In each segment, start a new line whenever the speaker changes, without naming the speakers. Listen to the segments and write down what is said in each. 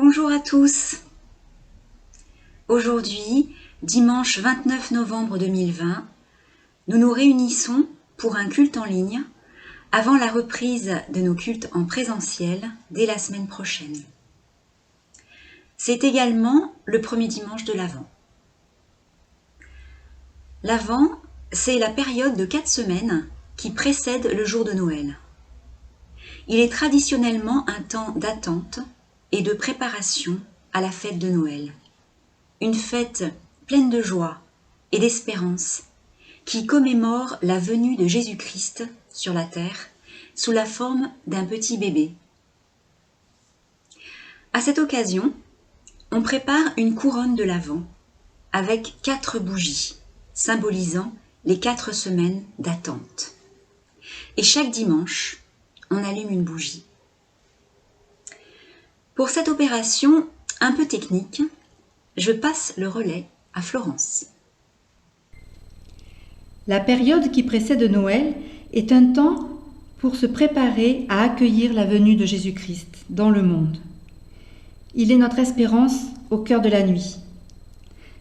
Bonjour à tous. Aujourd'hui, dimanche 29 novembre 2020, nous nous réunissons pour un culte en ligne avant la reprise de nos cultes en présentiel dès la semaine prochaine. C'est également le premier dimanche de l'Avent. L'Avent, c'est la période de 4 semaines qui précède le jour de Noël. Il est traditionnellement un temps d'attente et de préparation à la fête de Noël. Une fête pleine de joie et d'espérance qui commémore la venue de Jésus-Christ sur la terre sous la forme d'un petit bébé. À cette occasion, on prépare une couronne de l'Avent avec 4 bougies symbolisant les 4 semaines d'attente. Et chaque dimanche, on allume une bougie. Pour cette opération un peu technique, je passe le relais à Florence.
La période qui précède Noël est un temps pour se préparer à accueillir la venue de Jésus-Christ dans le monde. Il est notre espérance au cœur de la nuit.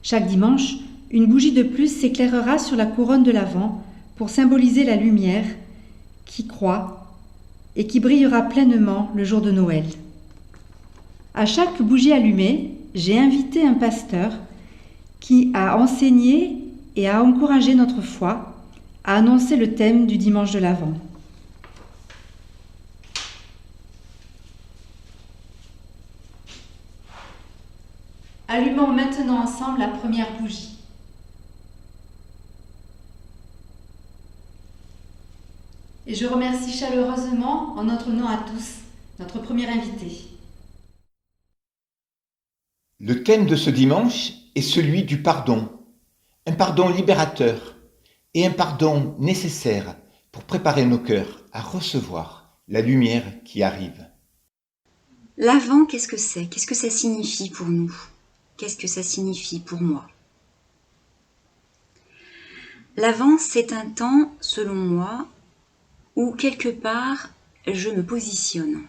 Chaque dimanche, une bougie de plus s'éclairera sur la couronne de l'Avent pour symboliser la lumière qui croît et qui brillera pleinement le jour de Noël. À chaque bougie allumée, j'ai invité un pasteur qui a enseigné et a encouragé notre foi à annoncer le thème du dimanche de l'Avent. Allumons maintenant ensemble la première bougie. Et je remercie chaleureusement, en notre nom à tous, notre premier invité.
Le thème de ce dimanche est celui du pardon, un pardon libérateur et un pardon nécessaire pour préparer nos cœurs à recevoir la lumière qui arrive.
L'Avent, qu'est-ce que c'est? Qu'est-ce que ça signifie pour nous? Qu'est-ce que ça signifie pour moi? L'Avent, c'est un temps, selon moi, où quelque part je me positionne.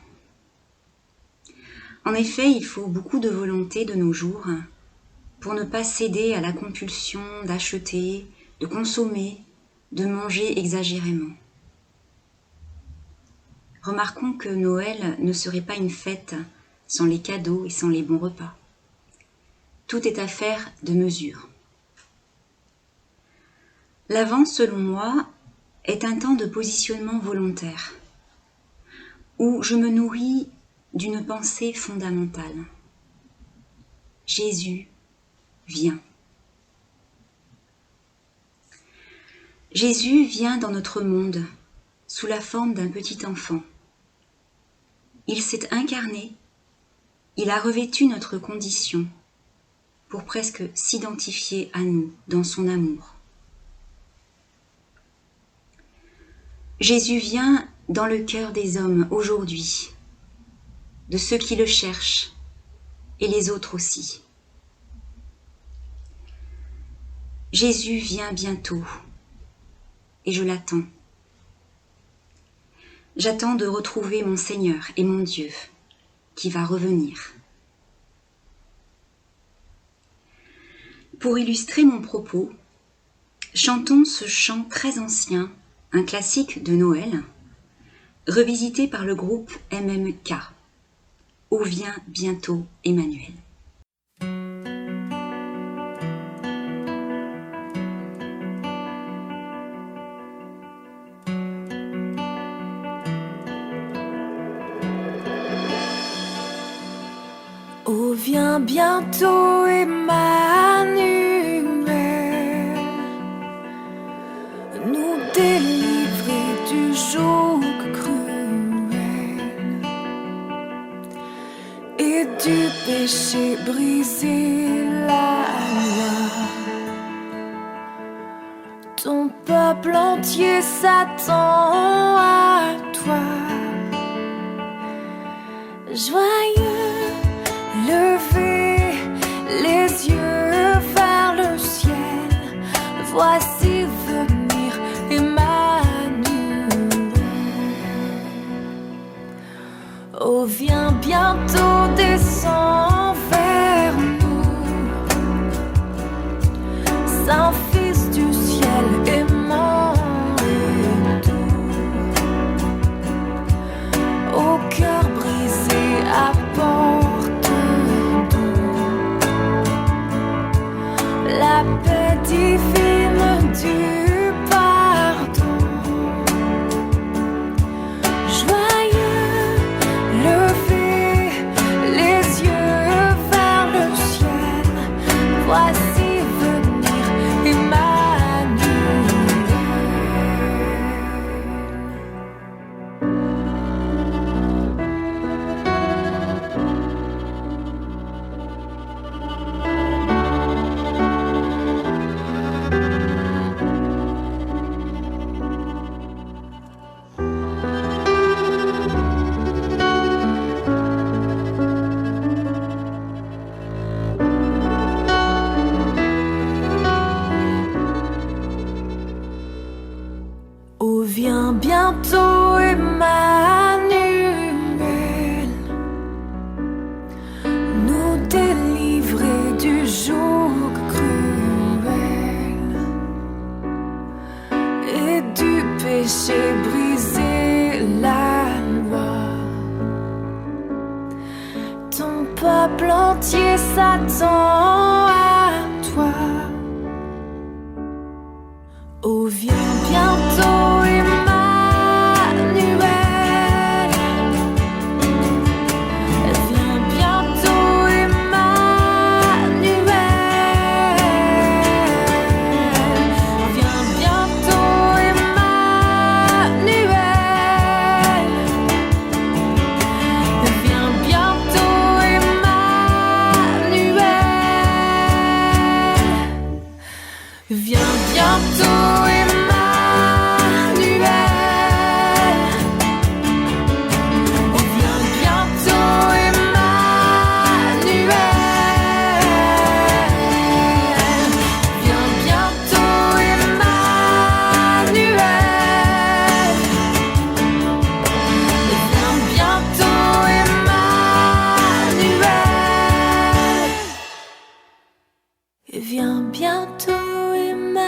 En effet, il faut beaucoup de volonté de nos jours pour ne pas céder à la compulsion d'acheter, de consommer, de manger exagérément. Remarquons que Noël ne serait pas une fête sans les cadeaux et sans les bons repas. Tout est affaire de mesure. L'Avent, selon moi, est un temps de positionnement volontaire, où je me nourris d'une pensée fondamentale. Jésus vient. Jésus vient dans notre monde sous la forme d'un petit enfant. Il s'est incarné, il a revêtu notre condition pour presque s'identifier à nous dans son amour. Jésus vient dans le cœur des hommes aujourd'hui, de ceux qui le cherchent et les autres aussi. Jésus vient bientôt et je l'attends. J'attends de retrouver mon Seigneur et mon Dieu qui va revenir. Pour illustrer mon propos, chantons ce chant très ancien, un classique de Noël, revisité par le groupe MMK. Où vient bientôt Emmanuel.
Où vient bientôt Emmanuel, nous délivrer du joug cruel et du péché briser la loi. Ton peuple entier s'attend à toi. Joyeux, levez les yeux vers le ciel, voici venir Emmanuel. Oh, viens bientôt descendre. entier s'attend à toi. Oh, viens bientôt, Emmanuel. Viens bientôt, Emmanuel. Viens bientôt, Emmanuel. Viens bientôt, Emmanuel. Viens bientôt, Emmanuel. Viens bientôt, Emmanuel. Viens bientôt, Emmanuel. Viens bientôt, Emmanuel. Viens bientôt, Emmanuel.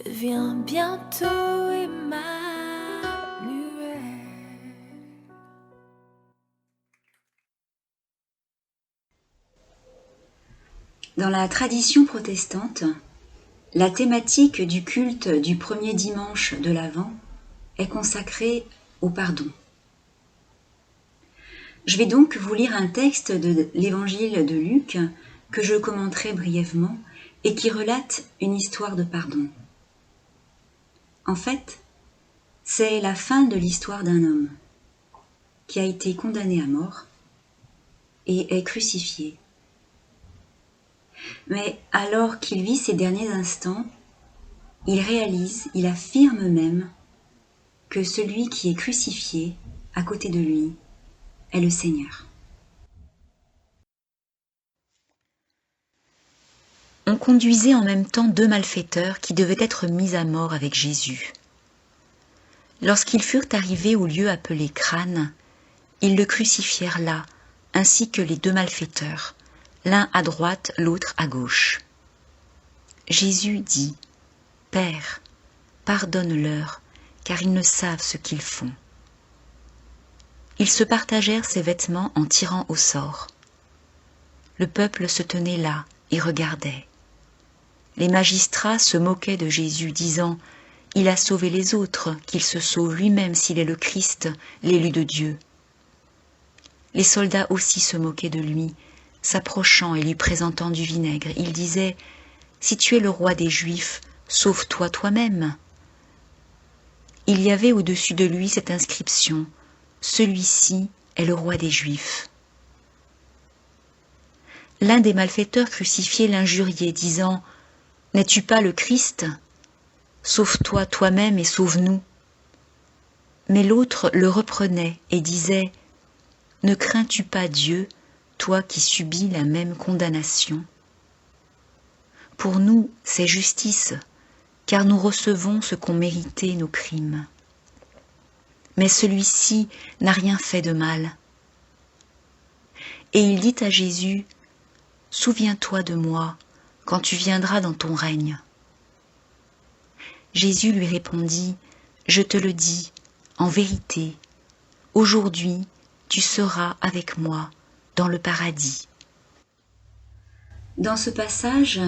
Viens bientôt, Emmanuel.
Dans la tradition protestante, la thématique du culte du premier dimanche de l'Avent est consacrée au pardon. Je vais donc vous lire un texte de l'Évangile de Luc que je commenterai brièvement et qui relate une histoire de pardon. En fait, c'est la fin de l'histoire d'un homme qui a été condamné à mort et est crucifié. Mais alors qu'il vit ses derniers instants, il réalise, il affirme même que celui qui est crucifié à côté de lui est le Seigneur. On conduisait en même temps 2 malfaiteurs qui devaient être mis à mort avec Jésus. Lorsqu'ils furent arrivés au lieu appelé Crâne, ils le crucifièrent là, ainsi que les 2 malfaiteurs, l'un à droite, l'autre à gauche. Jésus dit : « Père, pardonne-leur, car ils ne savent ce qu'ils font. » Ils se partagèrent ses vêtements en tirant au sort. Le peuple se tenait là et regardait. Les magistrats se moquaient de Jésus, disant : « Il a sauvé les autres, qu'il se sauve lui-même s'il est le Christ, l'élu de Dieu. » Les soldats aussi se moquaient de lui, s'approchant et lui présentant du vinaigre. Ils disaient : « Si tu es le roi des Juifs, sauve-toi toi-même. » Il y avait au-dessus de lui cette inscription : « Celui-ci est le roi des Juifs. » L'un des malfaiteurs crucifiés l'injuriait, disant : « N'es-tu pas le Christ ? Sauve-toi toi-même et sauve-nous. » Mais l'autre le reprenait et disait : « Ne crains-tu pas Dieu, toi qui subis la même condamnation ? Pour nous, c'est justice, car nous recevons ce qu'ont mérité nos crimes. Mais celui-ci n'a rien fait de mal. » Et il dit à Jésus : « Souviens-toi de moi quand tu viendras dans ton règne. » Jésus lui répondit : « Je te le dis, en vérité, aujourd'hui tu seras avec moi dans le paradis. » Dans ce passage,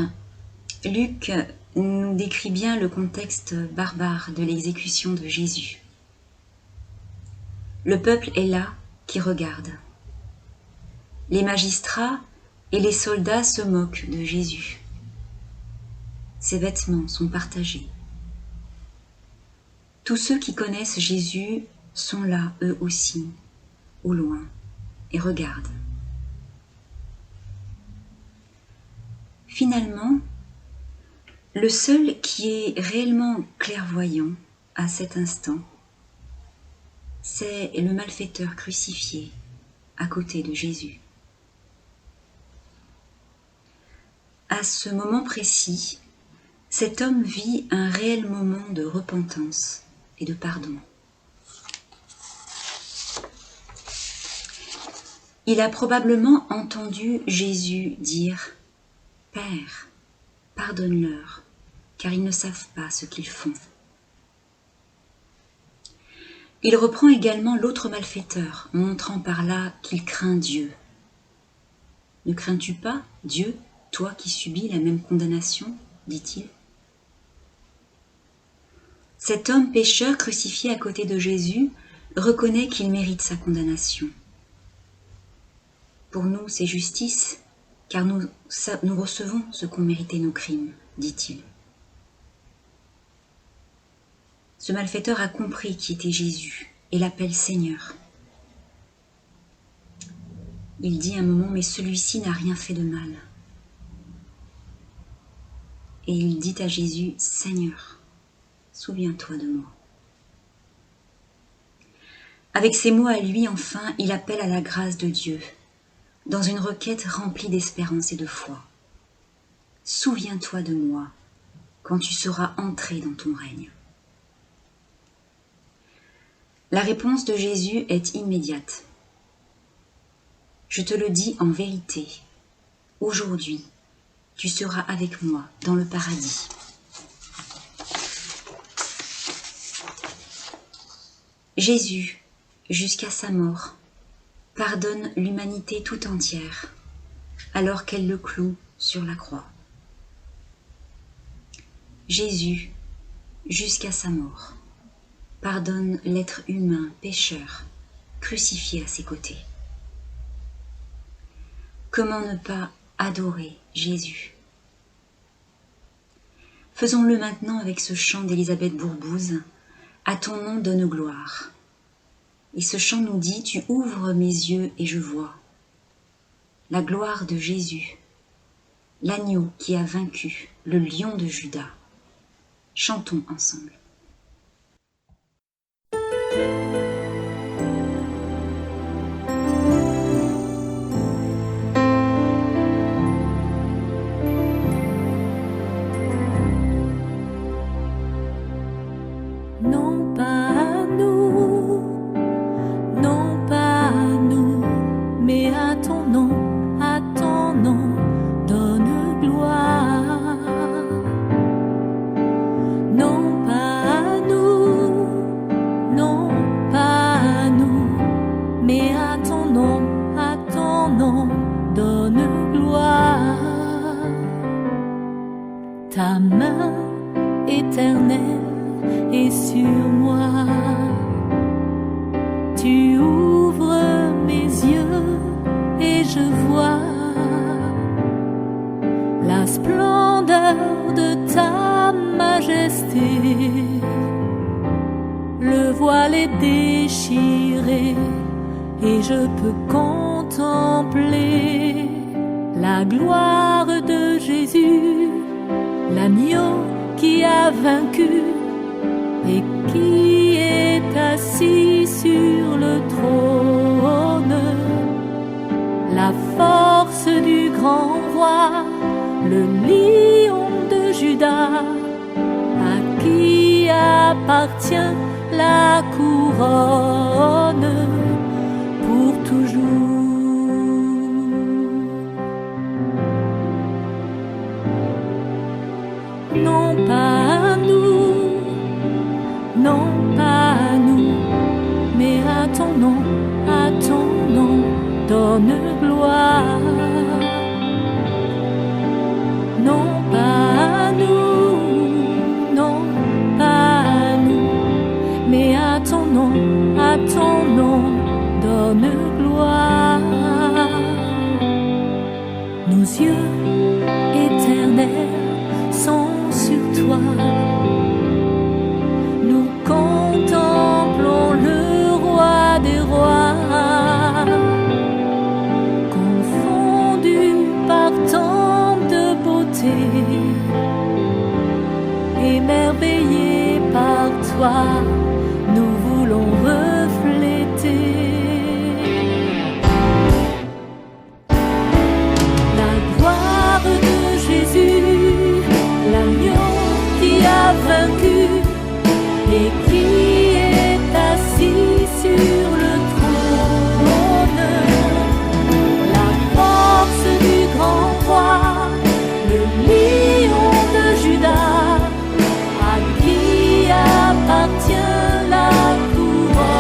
Luc nous décrit bien le contexte barbare de l'exécution de Jésus. Le peuple est là qui regarde. Les magistrats et les soldats se moquent de Jésus. Ses vêtements sont partagés. Tous ceux qui connaissent Jésus sont là, eux aussi, au loin, et regardent. Finalement, le seul qui est réellement clairvoyant à cet instant, c'est le malfaiteur crucifié à côté de Jésus. À ce moment précis, cet homme vit un réel moment de repentance et de pardon. Il a probablement entendu Jésus dire : « Père, pardonne-leur, car ils ne savent pas ce qu'ils font. » Il reprend également l'autre malfaiteur, montrant par là qu'il craint Dieu. Ne crains-tu pas Dieu, toi qui subis la même condamnation, dit-il. Cet homme pécheur crucifié à côté de Jésus reconnaît qu'il mérite sa condamnation. Pour nous, c'est justice, car nous recevons ce qu'ont mérité nos crimes, dit-il. Ce malfaiteur a compris qui était Jésus et l'appelle Seigneur. Il dit un moment, mais celui-ci n'a rien fait de mal. Et il dit à Jésus, Seigneur, souviens-toi de moi. Avec ces mots à lui, enfin, il appelle à la grâce de Dieu, dans une requête remplie d'espérance et de foi. Souviens-toi de moi quand tu seras entré dans ton règne. La réponse de Jésus est immédiate. Je te le dis en vérité, aujourd'hui, tu seras avec moi dans le paradis. Jésus, jusqu'à sa mort, pardonne l'humanité tout entière, alors qu'elle le cloue sur la croix. Jésus, jusqu'à sa mort, pardonne l'être humain pécheur, crucifié à ses côtés. Comment ne pas adorer Jésus? Faisons-le maintenant avec ce chant d'Élisabeth Bourbouze, « À ton nom donne gloire ». Et ce chant nous dit « Tu ouvres mes yeux et je vois la gloire de Jésus, l'agneau qui a vaincu le lion de Juda ». Chantons ensemble.
Non pas à nous, non pas à nous, mais à ton nom donne gloire. Non pas à nous, non pas à nous, mais à ton nom donne gloire. Ta main éternelle et sur moi, tu ouvres mes yeux et je vois la splendeur de ta majesté. Le voile est déchiré et je peux contempler la gloire de Jésus, l'agneau qui a vaincu et qui est assis sur le trône. La force du grand roi, le lion de Juda, à qui appartient la couronne pour toujours. Non pas à nous, non pas à nous, mais à ton nom donne gloire. Non pas à nous, non pas à nous, mais à ton nom donne gloire. Nos yeux éternels sont sur toi. Nous contemplons le roi des rois, confondu par tant de beauté, émerveillé par toi, nous voulons refléter la gloire de Jésus, l'agneau qui a vaincu et qui est assis sur le trône. La force du grand roi, le lion de Juda, à qui appartient la couronne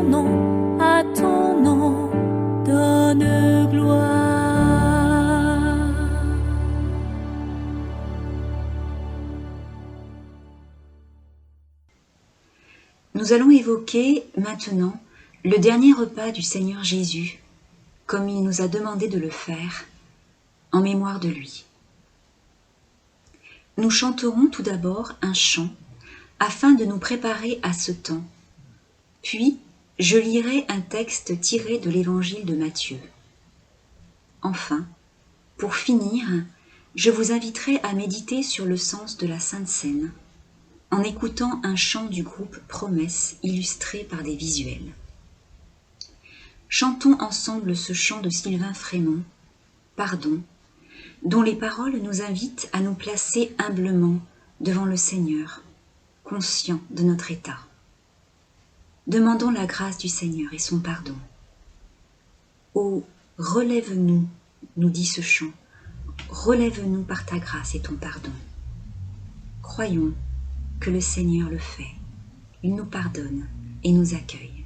ton nom, à ton nom, donne gloire.
Nous allons évoquer maintenant le dernier repas du Seigneur Jésus, comme il nous a demandé de le faire, en mémoire de lui. Nous chanterons tout d'abord un chant afin de nous préparer à ce temps. Puis, je lirai un texte tiré de l'évangile de Matthieu. Enfin, pour finir, je vous inviterai à méditer sur le sens de la Sainte Seine, en écoutant un chant du groupe Promesse illustré par des visuels. Chantons ensemble ce chant de Sylvain Frémont, Pardon, dont les paroles nous invitent à nous placer humblement devant le Seigneur, conscients de notre état. Demandons la grâce du Seigneur et son pardon. Ô, relève-nous, nous dit ce chant, relève-nous par ta grâce et ton pardon. Croyons que le Seigneur le fait. Il nous pardonne et nous accueille.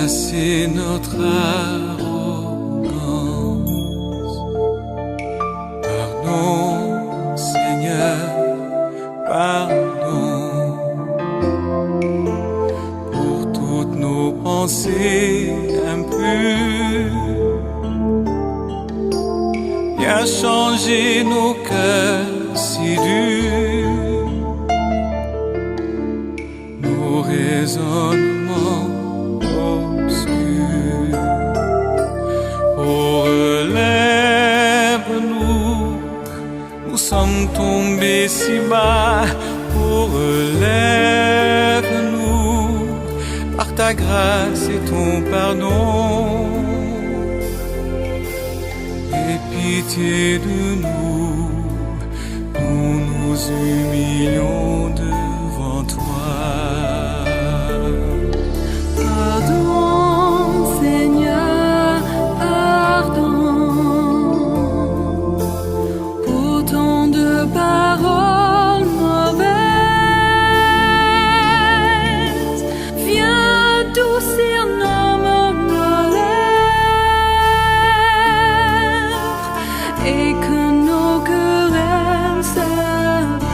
C'est notre arrogance. Pardon, Seigneur, pardon pour toutes nos pensées impures. Viens changer nos cœurs si durs, nos raisonnements obscurs. Oh, relève-nous, nous sommes tombés si bas. Oh, relève-nous par ta grâce et ton pardon. Aie pitié de nous, nous nous humilions devant toi.
Pardon, Seigneur, pardon pour tant de paroles mauvaises. Viens adoucir nos malheurs et que nos querelles s'apaisent.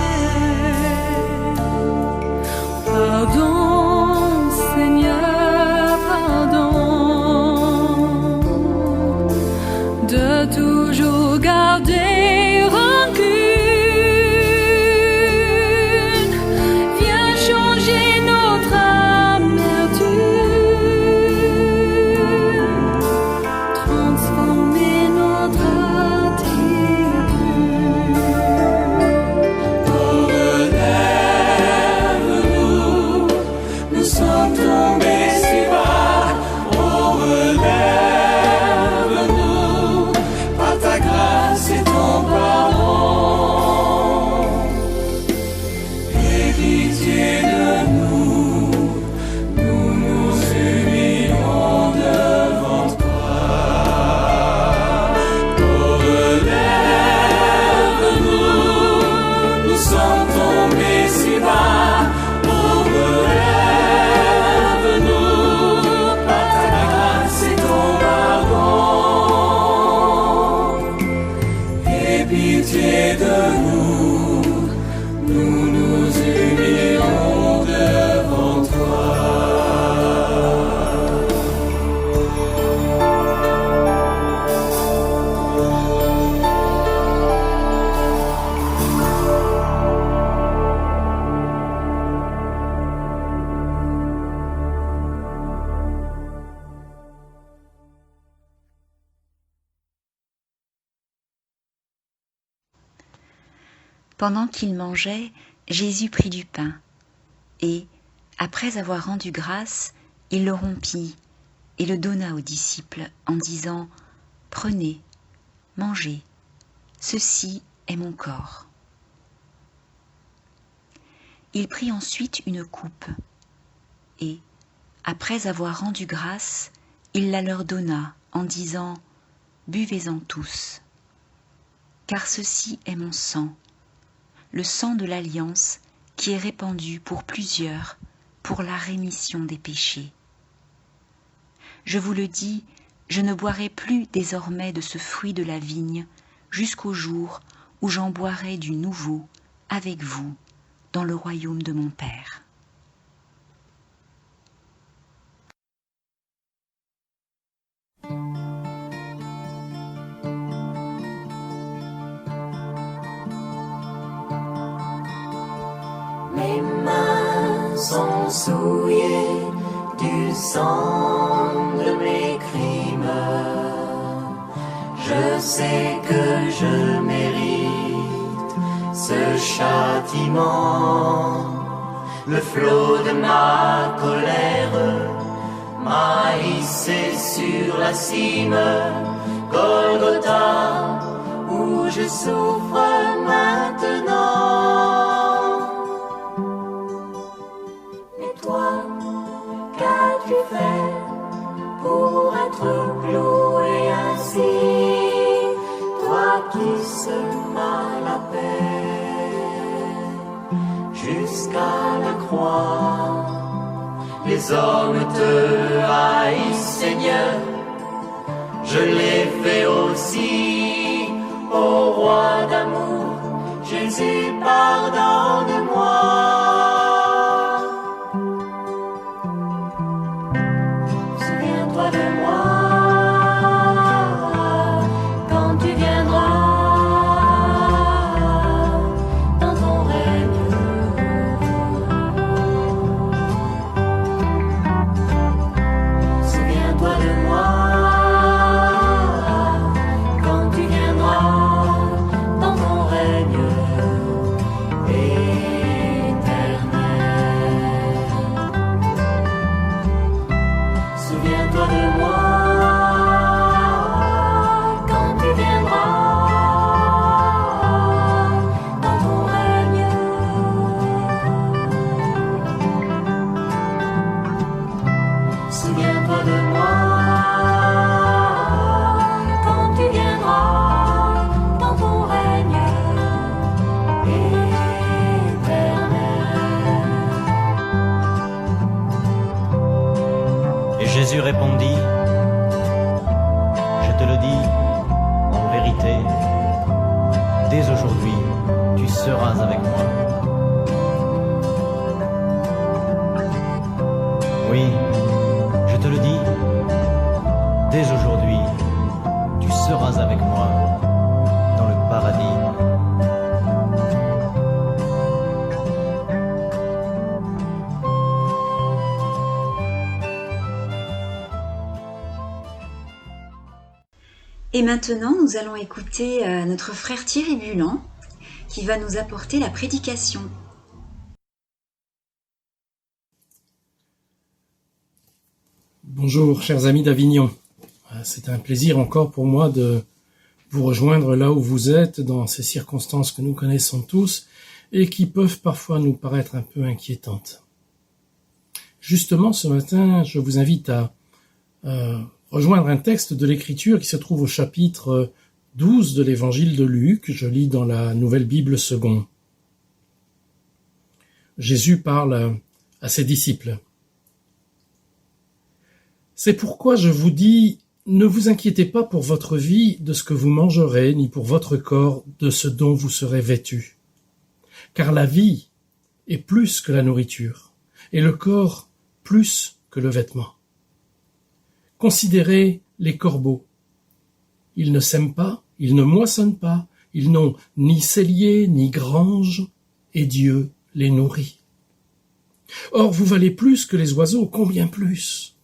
Pendant qu'ils mangeaient, Jésus prit du pain, et, après avoir rendu grâce, il le rompit et le donna aux disciples en disant « Prenez, mangez, ceci est mon corps. » Il prit ensuite une coupe, et, après avoir rendu grâce, il la leur donna en disant « Buvez-en tous, car ceci est mon sang, le sang de l'alliance qui est répandu pour plusieurs pour la rémission des péchés. Je vous le dis, je ne boirai plus désormais de ce fruit de la vigne jusqu'au jour où j'en boirai du nouveau avec vous dans le royaume de mon Père. »
Mes mains sont souillées du sang de mes crimes. Je sais que je mérite ce châtiment. Le flot de ma colère m'a hissé sur la cime, Golgotha, où je souffre maintenant. Qu'as-tu fait pour être cloué ainsi, toi qui semas la paix jusqu'à la croix? Les hommes te haïssent, Seigneur, je l'ai fait aussi. Ô roi d'amour, Jésus, pardonne-moi. De moi, quand tu viendras dans ton règne. Souviens-toi de moi, quand tu viendras dans ton règne éternel. Souviens-toi de moi, quand tu viendras dans ton règne. Souviens-toi de moi, quand tu viendras dans ton règne éternel.
Et Jésus répondit, je te le dis, en vérité, dès aujourd'hui, tu seras avec moi. Oui, je te le dis, dès aujourd'hui, tu seras avec moi dans le paradis.
Et maintenant, nous allons écouter notre frère Thierry Bulan qui va nous apporter la prédication.
Bonjour, chers amis d'Avignon. C'est un plaisir encore pour moi de vous rejoindre là où vous êtes, dans ces circonstances que nous connaissons tous et qui peuvent parfois nous paraître un peu inquiétantes. Justement, ce matin, je vous invite à rejoindre un texte de l'Écriture qui se trouve au chapitre 12 de l'Évangile de Luc. Je lis dans la Nouvelle Bible seconde. Jésus parle à ses disciples. C'est pourquoi je vous dis, ne vous inquiétez pas pour votre vie de ce que vous mangerez, ni pour votre corps de ce dont vous serez vêtus. Car la vie est plus que la nourriture, et le corps plus que le vêtement. Considérez les corbeaux. Ils ne sèment pas, ils ne moissonnent pas, ils n'ont ni cellier, ni grange, et Dieu les nourrit. Or, vous valez plus que les oiseaux, combien plus?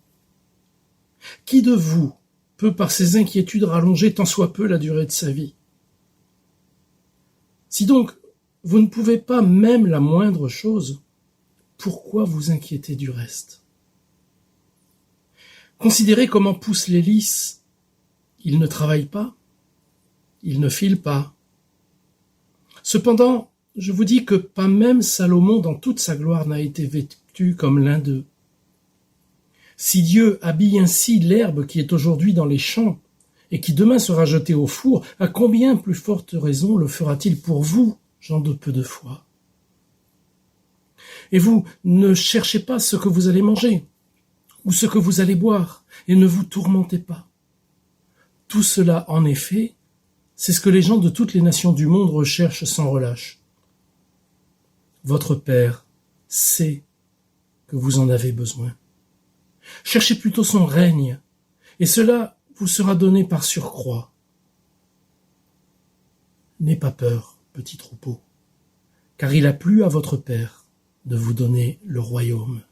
Qui de vous peut par ses inquiétudes rallonger tant soit peu la durée de sa vie? Si donc vous ne pouvez pas même la moindre chose, pourquoi vous inquiéter du reste? Considérez comment poussent les lys. Ils ne travaillent pas, ils ne filent pas. Cependant, je vous dis que pas même Salomon dans toute sa gloire n'a été vêtu comme l'un d'eux. Si Dieu habille ainsi l'herbe qui est aujourd'hui dans les champs et qui demain sera jetée au four, à combien plus forte raison le fera-t-il pour vous, gens de peu de foi? Et vous ne cherchez pas ce que vous allez manger ou ce que vous allez boire, et ne vous tourmentez pas. Tout cela, en effet, c'est ce que les gens de toutes les nations du monde recherchent sans relâche. Votre Père sait que vous en avez besoin. Cherchez plutôt son règne, et cela vous sera donné par surcroît. N'aie pas peur, petit troupeau, car il a plu à votre Père de vous donner le royaume.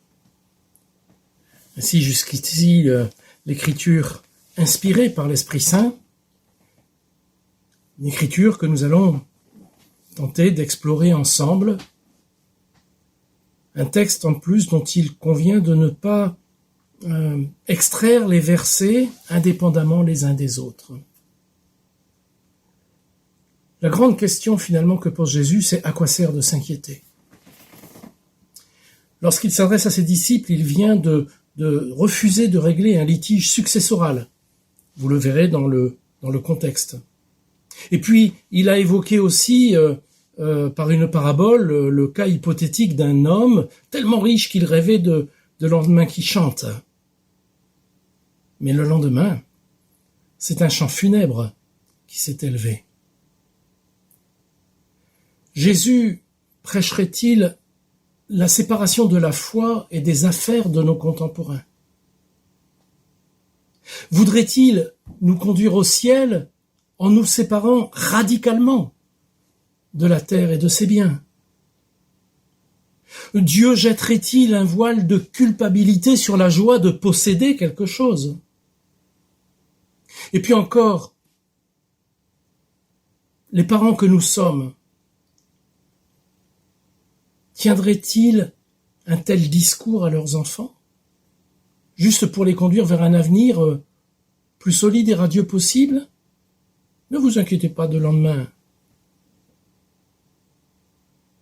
Ainsi, jusqu'ici, l'écriture inspirée par l'Esprit Saint, une écriture que nous allons tenter d'explorer ensemble, un texte en plus dont il convient de ne pas extraire les versets indépendamment les uns des autres. La grande question finalement que pose Jésus, c'est à quoi sert de s'inquiéter? Lorsqu'il s'adresse à ses disciples, il vient de refuser de régler un litige successoral. Vous le verrez dans le contexte. Et puis, il a évoqué aussi, par une parabole, le cas hypothétique d'un homme tellement riche qu'il rêvait de lendemain qui chante. Mais le lendemain, c'est un chant funèbre qui s'est élevé. Jésus prêcherait-il la séparation de la foi et des affaires de nos contemporains? Voudrait-il nous conduire au ciel en nous séparant radicalement de la terre et de ses biens? Dieu jetterait-il un voile de culpabilité sur la joie de posséder quelque chose? Et puis encore, les parents que nous sommes, tiendraient-ils un tel discours à leurs enfants, juste pour les conduire vers un avenir plus solide et radieux possible? Ne vous inquiétez pas de lendemain.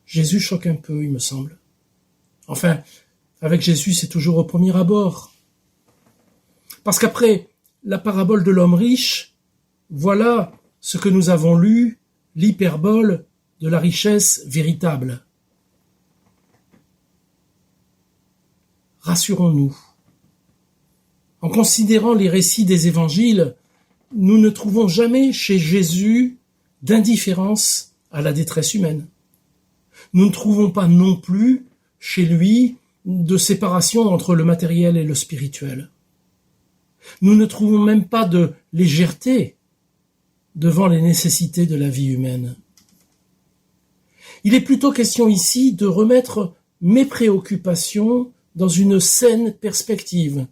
Jésus choque un peu, il me semble. Enfin, avec Jésus, c'est toujours au premier abord. Parce qu'après la parabole de l'homme riche, voilà ce que nous avons lu, l'hyperbole de la richesse véritable. Rassurons-nous. En considérant les récits des évangiles, nous ne trouvons jamais chez Jésus d'indifférence à la détresse humaine. Nous ne trouvons pas non plus chez lui de séparation entre le matériel et le spirituel. Nous ne trouvons même pas de légèreté devant les nécessités de la vie humaine. Il est plutôt question ici de remettre mes préoccupations dans une saine perspective.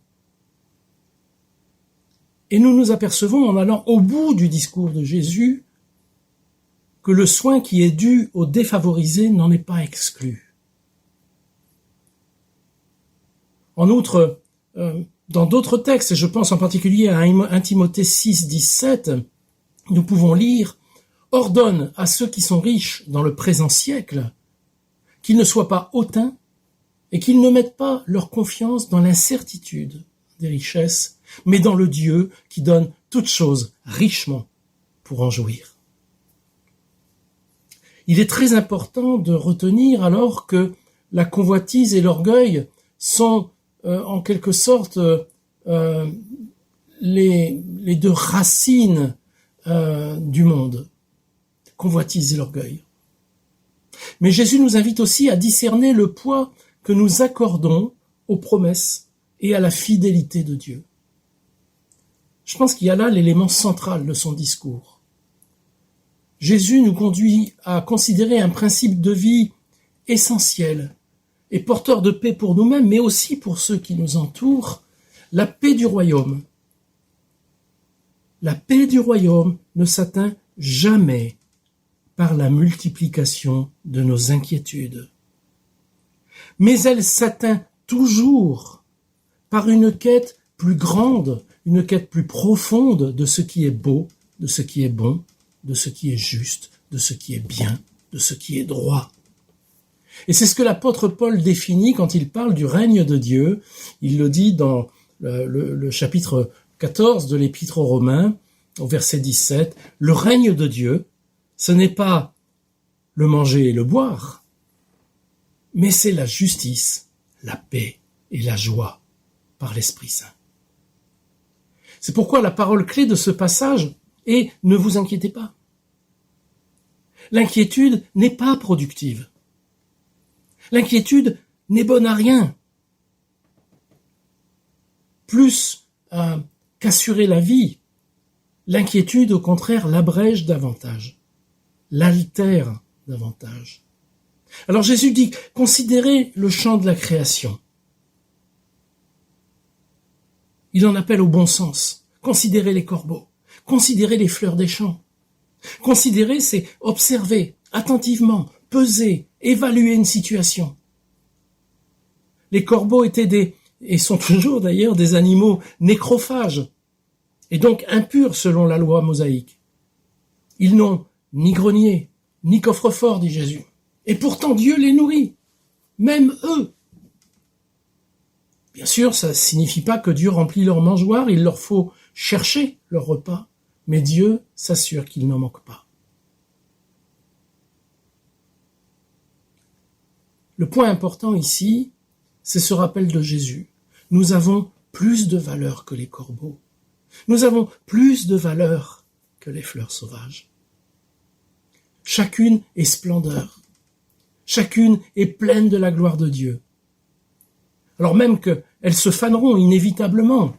Et nous nous apercevons en allant au bout du discours de Jésus que le soin qui est dû aux défavorisés n'en est pas exclu. En outre, dans d'autres textes, et je pense en particulier à 1 Timothée 6, 17, nous pouvons lire « Ordonne à ceux qui sont riches dans le présent siècle qu'ils ne soient pas hautains et qu'ils ne mettent pas leur confiance dans l'incertitude des richesses, mais dans le Dieu qui donne toutes choses richement pour en jouir. » Il est très important de retenir alors que la convoitise et l'orgueil sont en quelque sorte les deux racines du monde, convoitise et l'orgueil. Mais Jésus nous invite aussi à discerner le poids que nous accordons aux promesses et à la fidélité de Dieu. Je pense qu'il y a là l'élément central de son discours. Jésus nous conduit à considérer un principe de vie essentiel et porteur de paix pour nous-mêmes, mais aussi pour ceux qui nous entourent, la paix du royaume. La paix du royaume ne s'atteint jamais par la multiplication de nos inquiétudes. Mais elle s'atteint toujours par une quête plus grande, une quête plus profonde de ce qui est beau, de ce qui est bon, de ce qui est juste, de ce qui est bien, de ce qui est droit. Et c'est ce que l'apôtre Paul définit quand il parle du règne de Dieu. Il le dit dans le chapitre 14 de l'Épître aux Romains, au verset 17. Le règne de Dieu, ce n'est pas le manger et le boire, mais c'est la justice, la paix et la joie par l'Esprit Saint. C'est pourquoi la parole clé de ce passage est « Ne vous inquiétez pas ». L'inquiétude n'est pas productive. L'inquiétude n'est bonne à rien. Plus qu'assurer la vie, l'inquiétude, au contraire, l'abrège davantage, l'altère davantage. Alors Jésus dit, considérez le champ de la création. Il en appelle au bon sens. Considérez les corbeaux, considérez les fleurs des champs. Considérer, c'est observer attentivement, peser, évaluer une situation. Les corbeaux étaient et sont toujours d'ailleurs des animaux nécrophages, et donc impurs selon la loi mosaïque. Ils n'ont ni grenier, ni coffre-fort, dit Jésus. Et pourtant Dieu les nourrit, même eux. Bien sûr, ça ne signifie pas que Dieu remplit leur mangeoire, il leur faut chercher leur repas, mais Dieu s'assure qu'il n'en manque pas. Le point important ici, c'est ce rappel de Jésus. Nous avons plus de valeur que les corbeaux. Nous avons plus de valeur que les fleurs sauvages. Chacune est splendeur. Chacune est pleine de la gloire de Dieu. Alors même qu'elles se faneront inévitablement.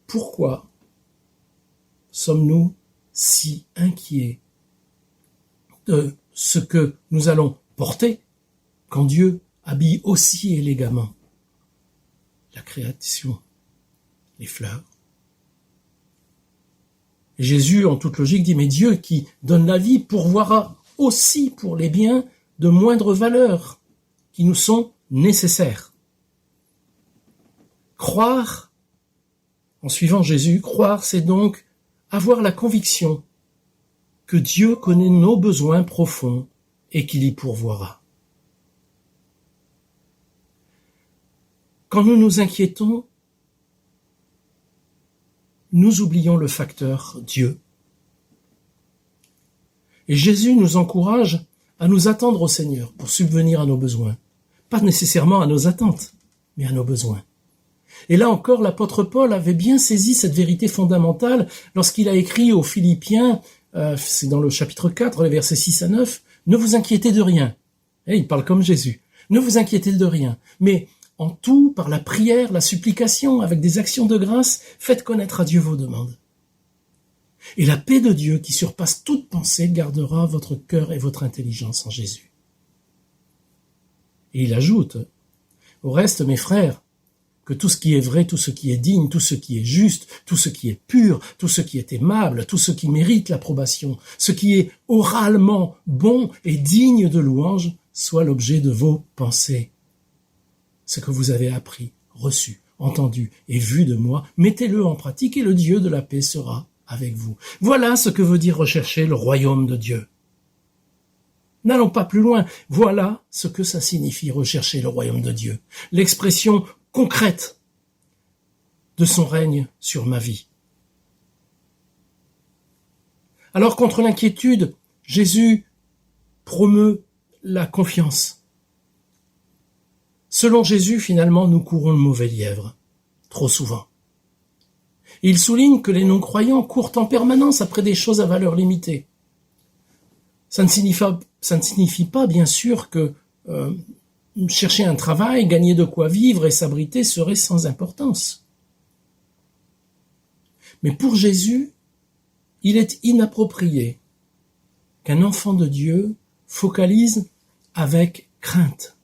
Pourquoi sommes-nous si inquiets de ce que nous allons porter quand Dieu habille aussi élégamment la création, les fleurs? Et Jésus, en toute logique, dit, mais Dieu qui donne la vie pourvoira aussi pour les biens de moindre valeur qui nous sont nécessaires. Croire, en suivant Jésus, croire, c'est donc avoir la conviction que Dieu connaît nos besoins profonds et qu'il y pourvoira. Quand nous nous inquiétons, nous oublions le facteur Dieu. Et Jésus nous encourage à nous attendre au Seigneur pour subvenir à nos besoins. Pas nécessairement à nos attentes, mais à nos besoins. Et là encore, l'apôtre Paul avait bien saisi cette vérité fondamentale lorsqu'il a écrit aux Philippiens, c'est dans le chapitre 4, les versets 6 à 9, « Ne vous inquiétez de rien ». Et il parle comme Jésus. « Ne vous inquiétez de rien, mais en tout, par la prière, la supplication, avec des actions de grâce, faites connaître à Dieu vos demandes. Et la paix de Dieu, qui surpasse toute pensée, gardera votre cœur et votre intelligence en Jésus. » Et il ajoute, « Au reste, mes frères, que tout ce qui est vrai, tout ce qui est digne, tout ce qui est juste, tout ce qui est pur, tout ce qui est aimable, tout ce qui mérite l'approbation, ce qui est oralement bon et digne de louange, soit l'objet de vos pensées. Ce que vous avez appris, reçu, entendu et vu de moi, mettez-le en pratique et le Dieu de la paix sera avec vous. » Voilà ce que veut dire rechercher le royaume de Dieu. N'allons pas plus loin. Voilà ce que ça signifie rechercher le royaume de Dieu. L'expression concrète de son règne sur ma vie. Alors contre l'inquiétude, Jésus promeut la confiance. Selon Jésus, finalement, nous courons le mauvais lièvre, trop souvent. Il souligne que les non-croyants courent en permanence après des choses à valeur limitée. Ça ne signifie pas, bien sûr, que chercher un travail, gagner de quoi vivre et s'abriter serait sans importance. Mais pour Jésus, il est inapproprié qu'un enfant de Dieu focalise avec crainte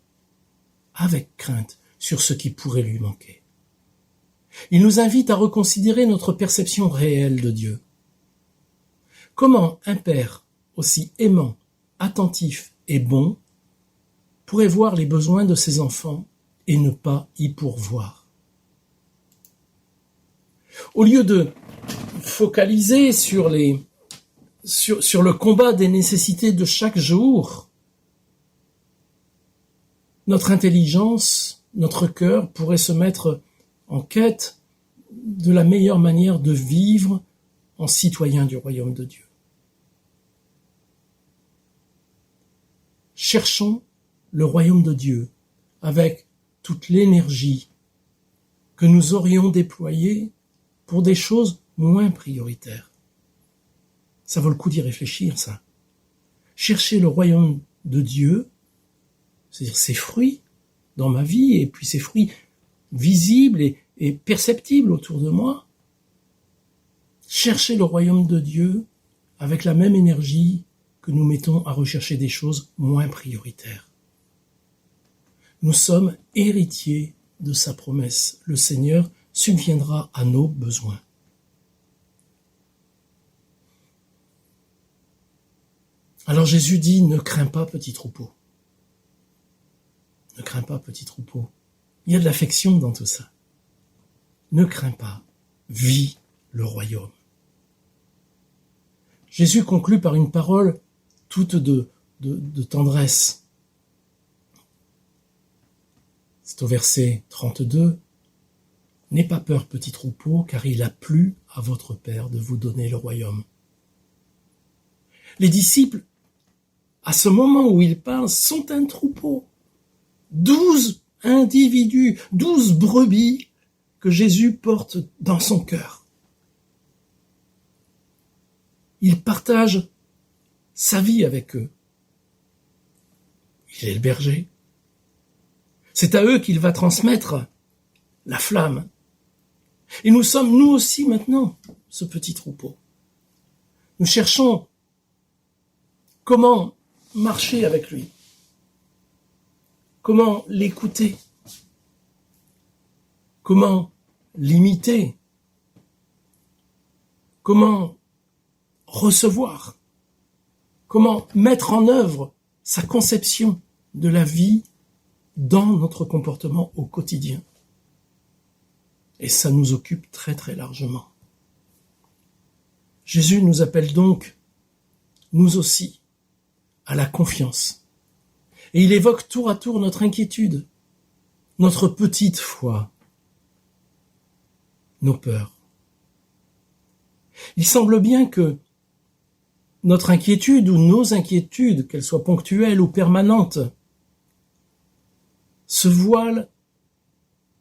sur ce qui pourrait lui manquer. Il nous invite à reconsidérer notre perception réelle de Dieu. Comment un père aussi aimant, attentif et bon, pourrait voir les besoins de ses enfants et ne pas y pourvoir. Au lieu de focaliser sur le combat des nécessités de chaque jour, notre intelligence, notre cœur pourrait se mettre en quête de la meilleure manière de vivre en citoyen du royaume de Dieu. Cherchons le royaume de Dieu avec toute l'énergie que nous aurions déployée pour des choses moins prioritaires. Ça vaut le coup d'y réfléchir, ça. Chercher le royaume de Dieu, c'est-à-dire ses fruits dans ma vie, et puis ses fruits visibles et perceptibles autour de moi. Chercher le royaume de Dieu avec la même énergie que nous mettons à rechercher des choses moins prioritaires. Nous sommes héritiers de sa promesse. Le Seigneur subviendra à nos besoins. Alors Jésus dit, ne crains pas, petit troupeau. Ne crains pas, petit troupeau. Il y a de l'affection dans tout ça. Ne crains pas, vis le royaume. Jésus conclut par une parole toute de tendresse. C'est au verset 32. « N'aie pas peur, petit troupeau, car il a plu à votre Père de vous donner le royaume. » Les disciples, à ce moment où ils parlent, sont un troupeau. 12 individus, 12 brebis que Jésus porte dans son cœur. Il partage sa vie avec eux. Il est le berger. C'est à eux qu'il va transmettre la flamme. Et nous sommes, nous aussi, maintenant, ce petit troupeau. Nous cherchons comment marcher avec lui, comment l'écouter, comment l'imiter, comment recevoir, comment mettre en œuvre sa conception de la vie dans notre comportement au quotidien. Et ça nous occupe très très largement. Jésus nous appelle donc, nous aussi, à la confiance. Et il évoque tour à tour notre inquiétude, notre petite foi, nos peurs. Il semble bien que notre inquiétude ou nos inquiétudes, qu'elles soient ponctuelles ou permanentes, se voilent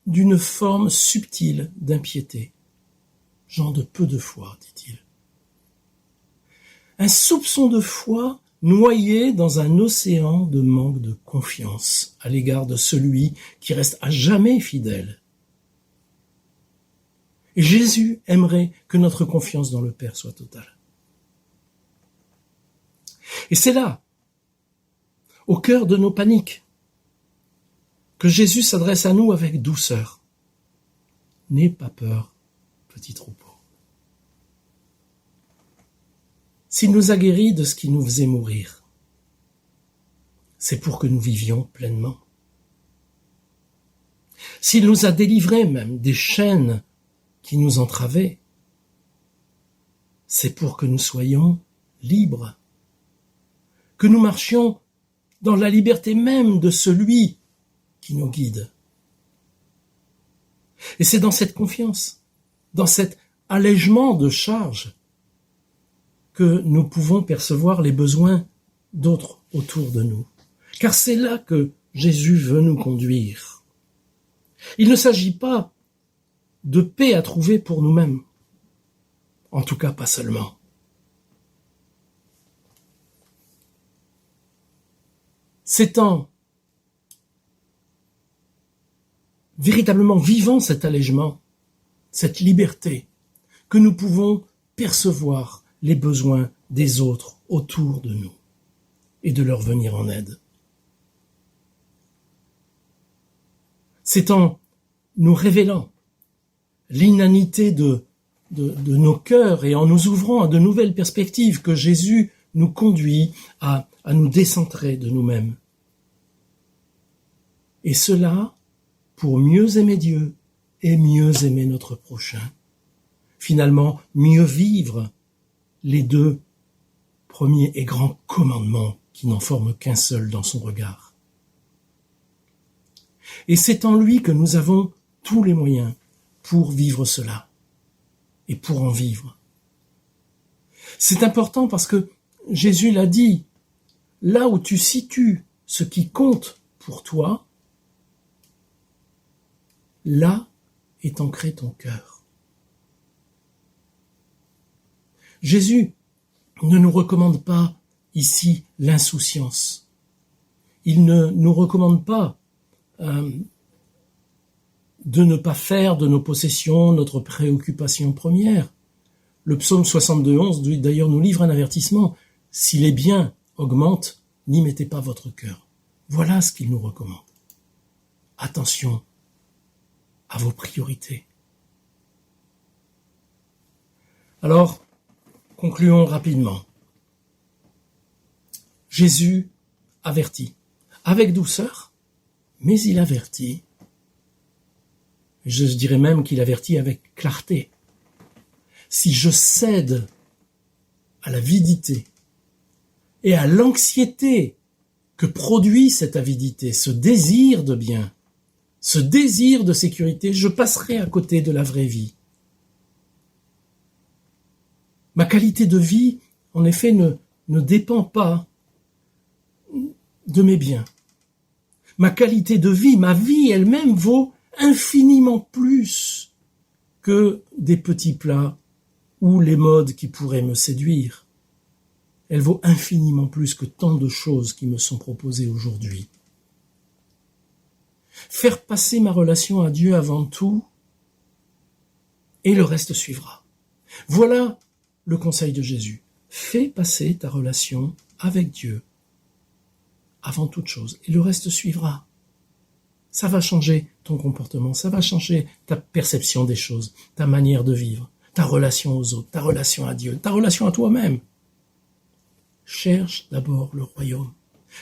d'une forme subtile d'impiété, genre de peu de foi, dit-il. Un soupçon de foi noyé dans un océan de manque de confiance à l'égard de celui qui reste à jamais fidèle. Et Jésus aimerait que notre confiance dans le Père soit totale. Et c'est là, au cœur de nos paniques, que Jésus s'adresse à nous avec douceur. N'aie pas peur, petit troupeau. S'il nous a guéris de ce qui nous faisait mourir, c'est pour que nous vivions pleinement. S'il nous a délivrés même des chaînes qui nous entravaient, c'est pour que nous soyons libres, que nous marchions dans la liberté même de celui qui nous guide. Et c'est dans cette confiance, dans cet allègement de charge, que nous pouvons percevoir les besoins d'autres autour de nous. Car c'est là que Jésus veut nous conduire. Il ne s'agit pas de paix à trouver pour nous-mêmes. En tout cas, pas seulement. C'est en véritablement vivant cet allègement, cette liberté, que nous pouvons percevoir les besoins des autres autour de nous et de leur venir en aide. C'est en nous révélant l'inanité de nos cœurs et en nous ouvrant à de nouvelles perspectives que Jésus nous conduit à nous décentrer de nous-mêmes. Et cela pour mieux aimer Dieu et mieux aimer notre prochain. Finalement, mieux vivre les deux premiers et grands commandements qui n'en forment qu'un seul dans son regard. Et c'est en lui que nous avons tous les moyens pour vivre cela et pour en vivre. C'est important parce que Jésus l'a dit, là où tu situes ce qui compte pour toi, là est ancré ton cœur. Jésus ne nous recommande pas ici l'insouciance. Il ne nous recommande pas de ne pas faire de nos possessions notre préoccupation première. Le psaume 62:11 d'ailleurs nous livre un avertissement. Si les biens augmentent, n'y mettez pas votre cœur. Voilà ce qu'il nous recommande. Attention à vos priorités. Alors, concluons rapidement. Jésus avertit, avec douceur, mais il avertit. Je dirais même qu'il avertit avec clarté. Si je cède à l'avidité et à l'anxiété que produit cette avidité, ce désir de bien, ce désir de sécurité, je passerai à côté de la vraie vie. Ma qualité de vie, en effet, ne dépend pas de mes biens. Ma qualité de vie, ma vie elle-même vaut infiniment plus que des petits plats ou les modes qui pourraient me séduire. Elle vaut infiniment plus que tant de choses qui me sont proposées aujourd'hui. Faire passer ma relation à Dieu avant tout, et le reste suivra. Voilà le conseil de Jésus. Fais passer ta relation avec Dieu avant toute chose, et le reste suivra. Ça va changer ton comportement, ça va changer ta perception des choses, ta manière de vivre, ta relation aux autres, ta relation à Dieu, ta relation à toi-même. Cherche d'abord le royaume.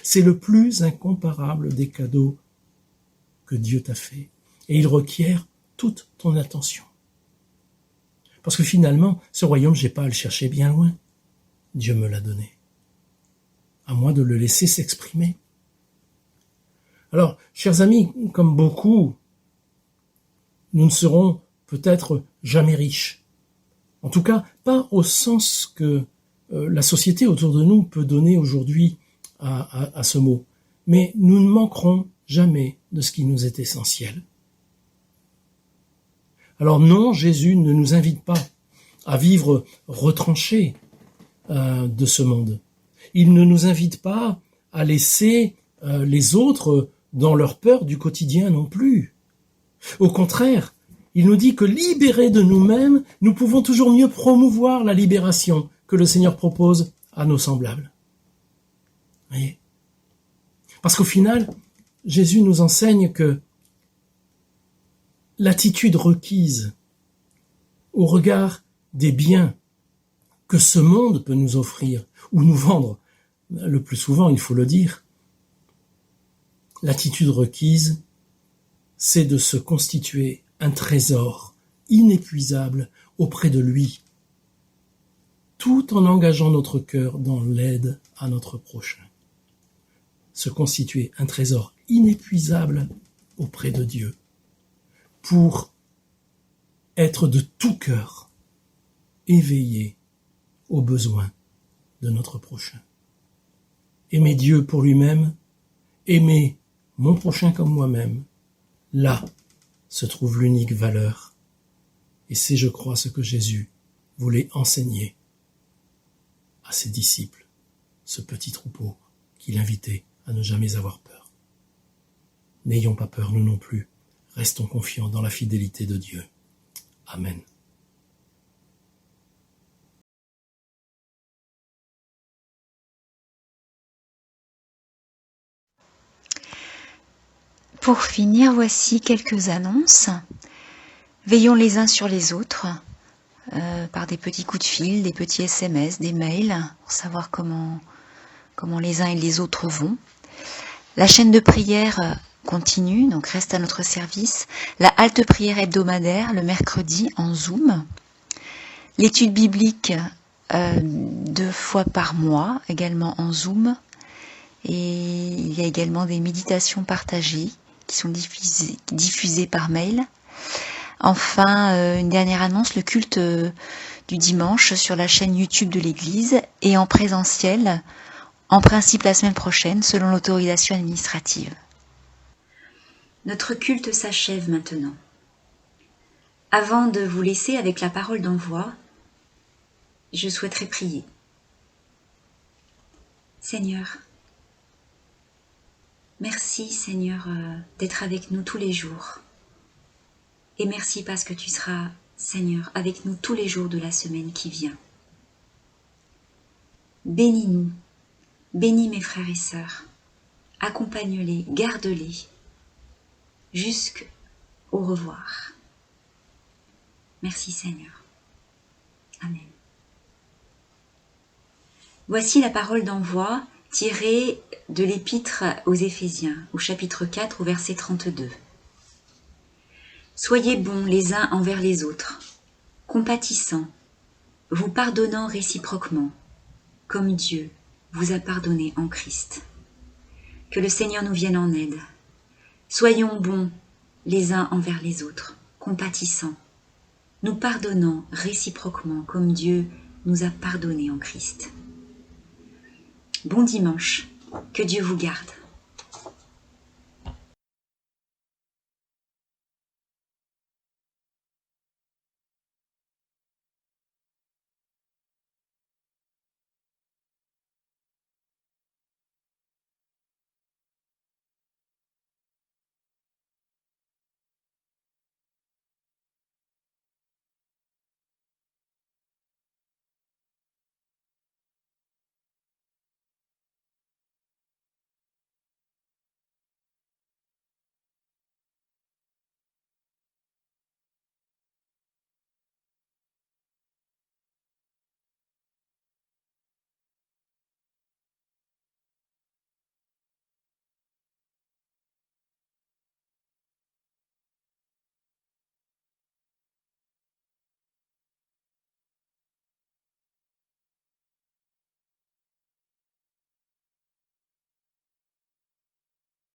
C'est le plus incomparable des cadeaux que Dieu t'a fait. Et il requiert toute ton attention. Parce que finalement, ce royaume, j'ai pas à le chercher bien loin. Dieu me l'a donné. À moi de le laisser s'exprimer. Alors, chers amis, comme beaucoup, nous ne serons peut-être jamais riches. En tout cas, pas au sens que la société autour de nous peut donner aujourd'hui à ce mot. Mais nous ne manquerons jamais de ce qui nous est essentiel. Alors non, Jésus ne nous invite pas à vivre retranchés de ce monde. Il ne nous invite pas à laisser les autres dans leur peur du quotidien non plus. Au contraire, il nous dit que libérés de nous-mêmes, nous pouvons toujours mieux promouvoir la libération que le Seigneur propose à nos semblables. Voyez ? Parce qu'au final, Jésus nous enseigne que l'attitude requise au regard des biens que ce monde peut nous offrir ou nous vendre, le plus souvent, il faut le dire, l'attitude requise, c'est de se constituer un trésor inépuisable auprès de lui, tout en engageant notre cœur dans l'aide à notre prochain. Se constituer un trésor inépuisable auprès de Dieu, pour être de tout cœur éveillé aux besoins de notre prochain. Aimer Dieu pour lui-même, aimer mon prochain comme moi-même, là se trouve l'unique valeur. Et c'est, je crois, ce que Jésus voulait enseigner à ses disciples, ce petit troupeau qu'il invitait à ne jamais avoir peur. N'ayons pas peur, nous non plus. Restons confiants dans la fidélité de Dieu. Amen.
Pour finir, voici quelques annonces. Veillons les uns sur les autres. par des petits coups de fil, des petits SMS, des mails, pour savoir comment les uns et les autres vont. La chaîne de prière continue, donc reste à notre service. La halte prière hebdomadaire, le mercredi, en Zoom. L'étude biblique 2 fois par mois, également en Zoom. Et il y a également des méditations partagées qui sont diffusées par mail. Enfin, une dernière annonce, le culte du dimanche sur la chaîne YouTube de l'Église et en présentiel, en principe la semaine prochaine, selon l'autorisation administrative.
Notre culte s'achève maintenant. Avant de vous laisser avec la parole d'envoi, je souhaiterais prier. Seigneur, merci Seigneur d'être avec nous tous les jours. Et merci parce que tu seras, Seigneur, avec nous tous les jours de la semaine qui vient. Bénis-nous, bénis mes frères et sœurs, accompagne-les, garde-les, jusqu'au revoir. Merci Seigneur. Amen. Voici la parole d'envoi tirée de l'épître aux Éphésiens, au chapitre 4, au verset 32. Soyez bons les uns envers les autres, compatissants, vous pardonnant réciproquement, comme Dieu vous a pardonné en Christ. Que le Seigneur nous vienne en aide. Soyons bons les uns envers les autres, compatissants, nous pardonnant réciproquement, comme Dieu nous a pardonné en Christ. Bon dimanche, que Dieu vous garde.